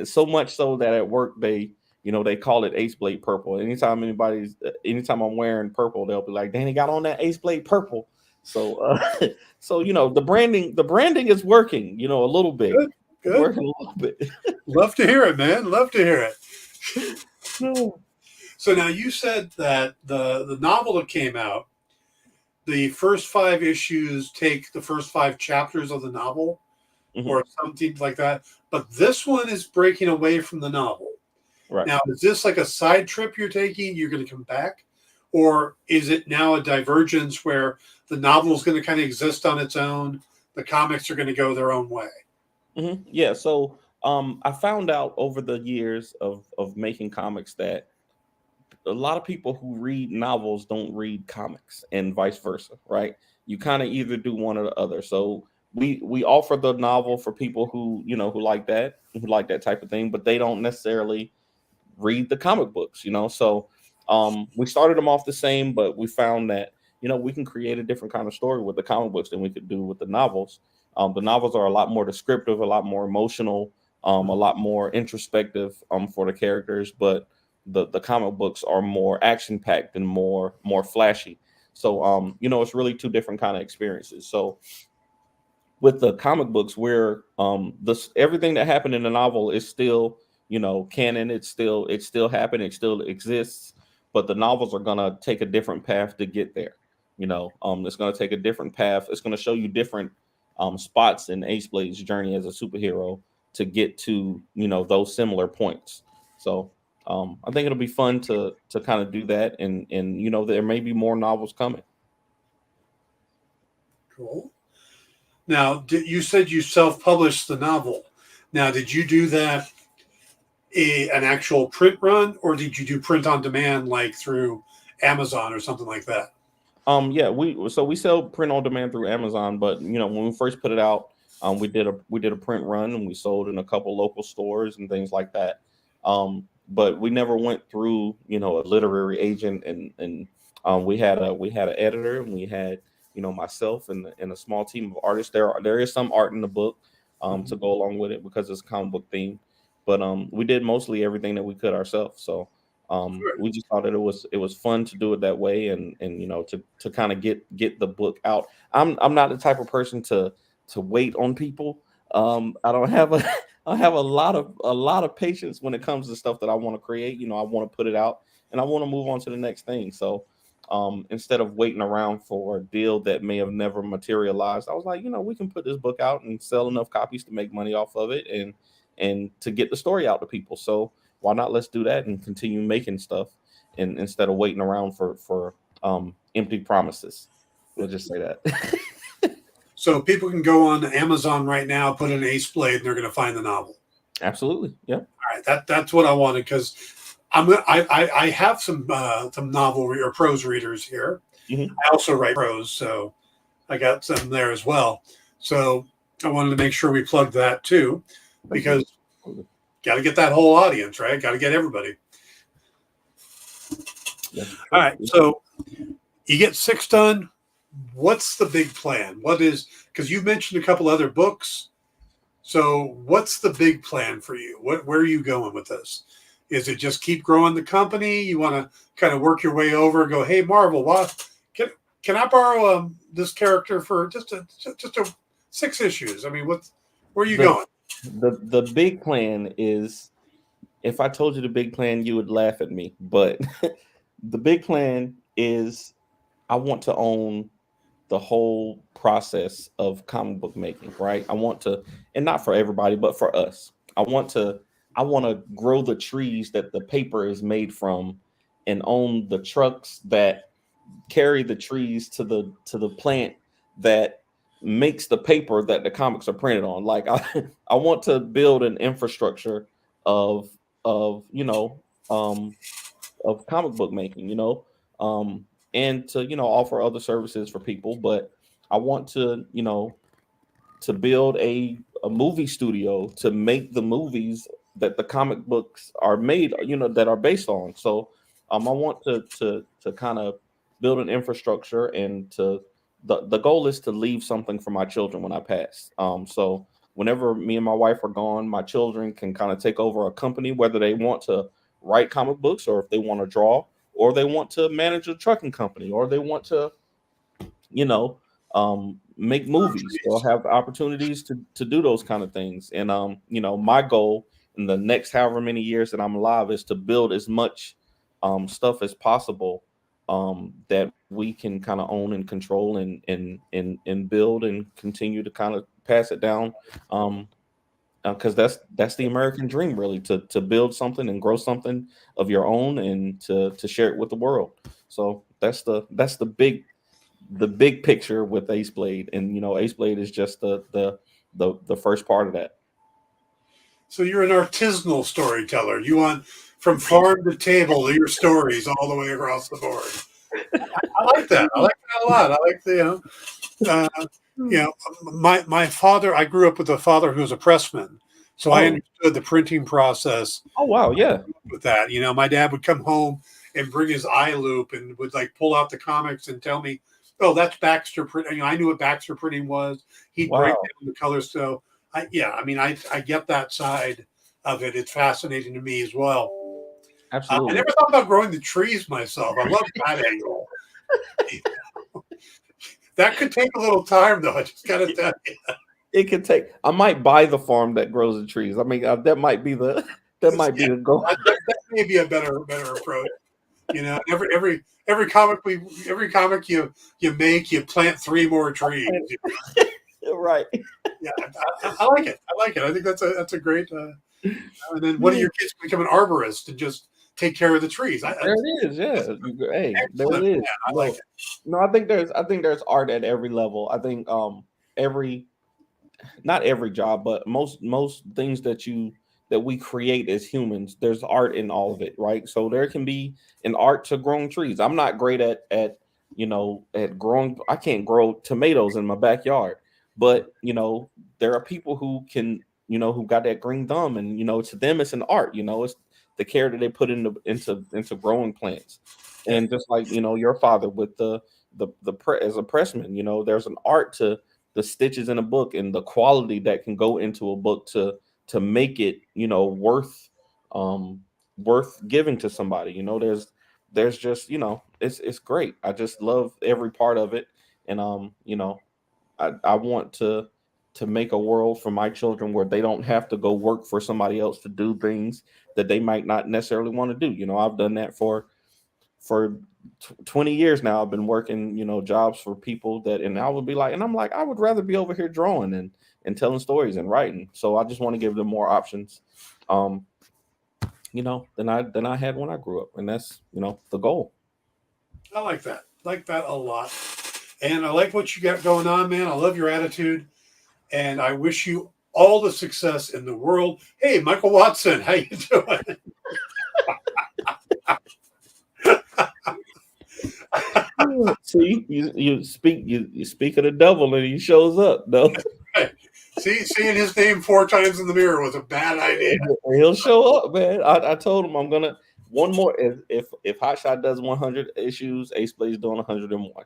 so much so that at work they call it Ace Blade purple. Anytime I'm wearing purple, they'll be like, "Danny got on that Ace Blade purple." So the branding is working, a little bit. Good. Working a little bit. Love to hear it, man. Love to hear it. So now you said that the novel that came out, the first 5 issues take the first 5 chapters of the novel, or something like that. But this one is breaking away from the novel. Right. Now, is this like a side trip you're taking? You're going to come back? Or is it now a divergence where the novel is going to kind of exist on its own? The comics are going to go their own way? Mm-hmm. Yeah. So I found out over the years of making comics that a lot of people who read novels don't read comics, and vice versa, right? You kind of either do one or the other. So we offer the novel for people who, who like that type of thing, but they don't necessarily read the comic books, So we started them off the same, but we found that we can create a different kind of story with the comic books than we could do with the novels. The novels are a lot more descriptive, a lot more emotional, a lot more introspective for the characters, but the comic books are more action packed and more flashy. So it's really two different kind of experiences. So with the comic books, where this everything that happened in the novel is still canon. It's still happening. It still exists, but the novels are gonna take a different path to get there. It's gonna take a different path. It's gonna show you different spots in Ace Blade's journey as a superhero to get to those similar points. So I think it'll be fun to kind of do that, and there may be more novels coming. Cool. Now, you said you self-published the novel. Now, did you do that an actual print run, or did you do print on demand, like through Amazon or something like that? Yeah, we sell print on demand through Amazon, but when we first put it out, we did a print run, and we sold in a couple local stores and things like that. But we never went through a literary agent, and we had an editor, and we had myself and a small team of artists. There is some art in the book to go along with it because it's a comic book theme, but we did mostly everything that we could ourselves. So we just thought that it was fun to do it that way, and to kind of get the book out. I'm not the type of person to wait on people. I don't have a lot of patience when it comes to stuff that I want to create. I want to put it out, and I want to move on to the next thing. So instead of waiting around for a deal that may have never materialized, I was like, we can put this book out and sell enough copies to make money off of it, and to get the story out to people. So why not? Let's do that and continue making stuff, and instead of waiting around for empty promises. We'll just say that. So people can go on Amazon right now, put in Ace Blade, and they're going to find the novel. Absolutely, yeah. All right, that's what I wanted, because I have some novel or prose readers here. Mm-hmm. I also write prose, so I got some there as well. So I wanted to make sure we plugged that too, because got to get that whole audience, right? Got to get everybody. Yeah. All right, so you get 6 done. What's the big plan? Because you mentioned a couple other books. So what's the big plan for you? Where are you going with this? Is it just keep growing the company? You want to kind of work your way over and go, hey, Marvel, can I borrow this character for just a 6 issues? I mean, where are you going? The big plan is, if I told you the big plan, you would laugh at me. But the big plan is, I want to own the whole process of comic book making, right? I want to, and not for everybody, but for us. I want to grow the trees that the paper is made from, and own the trucks that carry the trees to the plant that makes the paper that the comics are printed on. Like I want to build an infrastructure of comic book making, and to offer other services for people. But I want to to build a movie studio to make the movies that the comic books are made, that are based on. So I want to kind of build an infrastructure, and the goal is to leave something for my children when I pass. So whenever me and my wife are gone, my children can kind of take over a company, whether they want to write comic books, or if they want to draw, or they want to manage a trucking company, or they want to, make movies. They'll have opportunities to do those kind of things. And, my goal in the next however many years that I'm alive is to build as much stuff as possible that we can kind of own and control, and build and continue to kind of pass it down. Because that's the American dream, really, to build something and grow something of your own, and to share it with the world. So that's the big picture with Ace Blade, and Ace Blade is just the first part of that. So you're an artisanal storyteller. You want from farm to table, your stories all the way across the board. I like that. I like that a lot. I like the my father. I grew up with a father who was a pressman, so I understood the printing process. Oh wow, yeah. With that, my dad would come home and bring his eye loop and would like pull out the comics and tell me, "Oh, that's Baxter print." I knew what Baxter printing was. He'd break down the colors. So I get that side of it. It's fascinating to me as well. Absolutely. I never thought about growing the trees myself. I love that angle. That could take a little time, though. I just got to tell you. It could take. I might buy the farm that grows the trees. I mean, that might be the goal. That may be a better approach. Every comic you make, you plant 3 more trees. Right. Yeah, I like it. I think that's a great. And then one of your kids become an arborist and just take care of the trees. There it is. Yeah. Hey, there it is. Yeah, I like it. No, I think there's art at every level. I think not every job, but most things that we create as humans, there's art in all of it, right? So there can be an art to growing trees. I'm not great at growing. I can't grow tomatoes in my backyard, but there are people who can, who got that green thumb, and to them it's an art. It's the care that they put into growing plants, and just like your father with the as a pressman, there's an art to the stitches in a book and the quality that can go into a book to make it worth giving to somebody. There's just it's great. I just love every part of it, and I want to make a world for my children where they don't have to go work for somebody else to do things that they might not necessarily want to do. I've done that for 20 years now. I've been working, jobs for people and I would be like, I would rather be over here drawing and telling stories and writing. So I just want to give them more options, than I had when I grew up. And that's, the goal. I like that. Like that a lot. And I like what you got going on, man. I love your attitude. And I wish you all the success in the world. Hey, Michael Watson, how you doing? See, you speak of the devil and he shows up, though. Right. See, seeing his name 4 times in the mirror was a bad idea. He'll show up, man. I told him I'm gonna one more. If Hot Shot does 100 issues, Ace Blade's doing 101.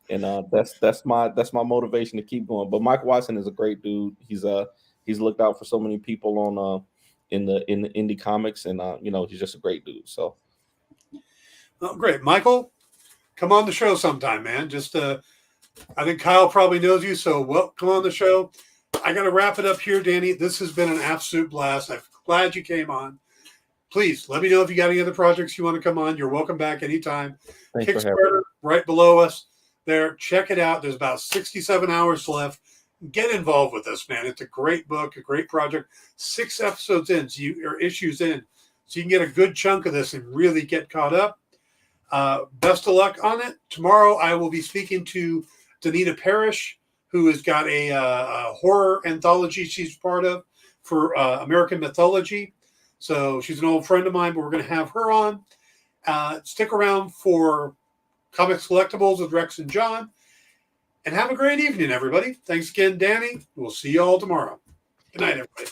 And that's my motivation to keep going. But Mike Watson is a great dude. He's looked out for so many people on in the indie comics, and he's just a great dude. So, oh, great, Michael, come on the show sometime, man. Just I think Kyle probably knows you, so come on the show. I got to wrap it up here, Danny. This has been an absolute blast. I'm glad you came on. Please let me know if you got any other projects you want to come on. You're welcome back anytime. Kickstarter right below us. There, check it out. There's about 67 hours left. Get involved with this, man. It's a great book, a great project. 6 episodes in, issues in, so you can get a good chunk of this and really get caught up. Best of luck on it. Tomorrow, I will be speaking to Danita Parrish, who has got a horror anthology she's part of for American mythology. So she's an old friend of mine, but we're going to have her on. Stick around for Comics Collectibles with Rex and John. And have a great evening, everybody. Thanks again, Danny. We'll see you all tomorrow. Good night, everybody.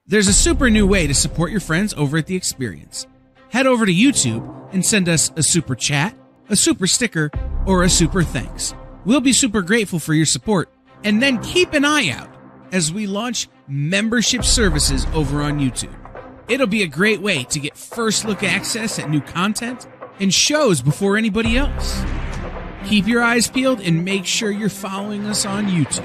There's a super new way to support your friends over at The Experience. Head over to YouTube and send us a super chat, a super sticker, or a super thanks. We'll be super grateful for your support. And then keep an eye out as we launch membership services over on YouTube. It'll be a great way to get first look access at new content and shows before anybody else. Keep your eyes peeled and make sure you're following us on YouTube.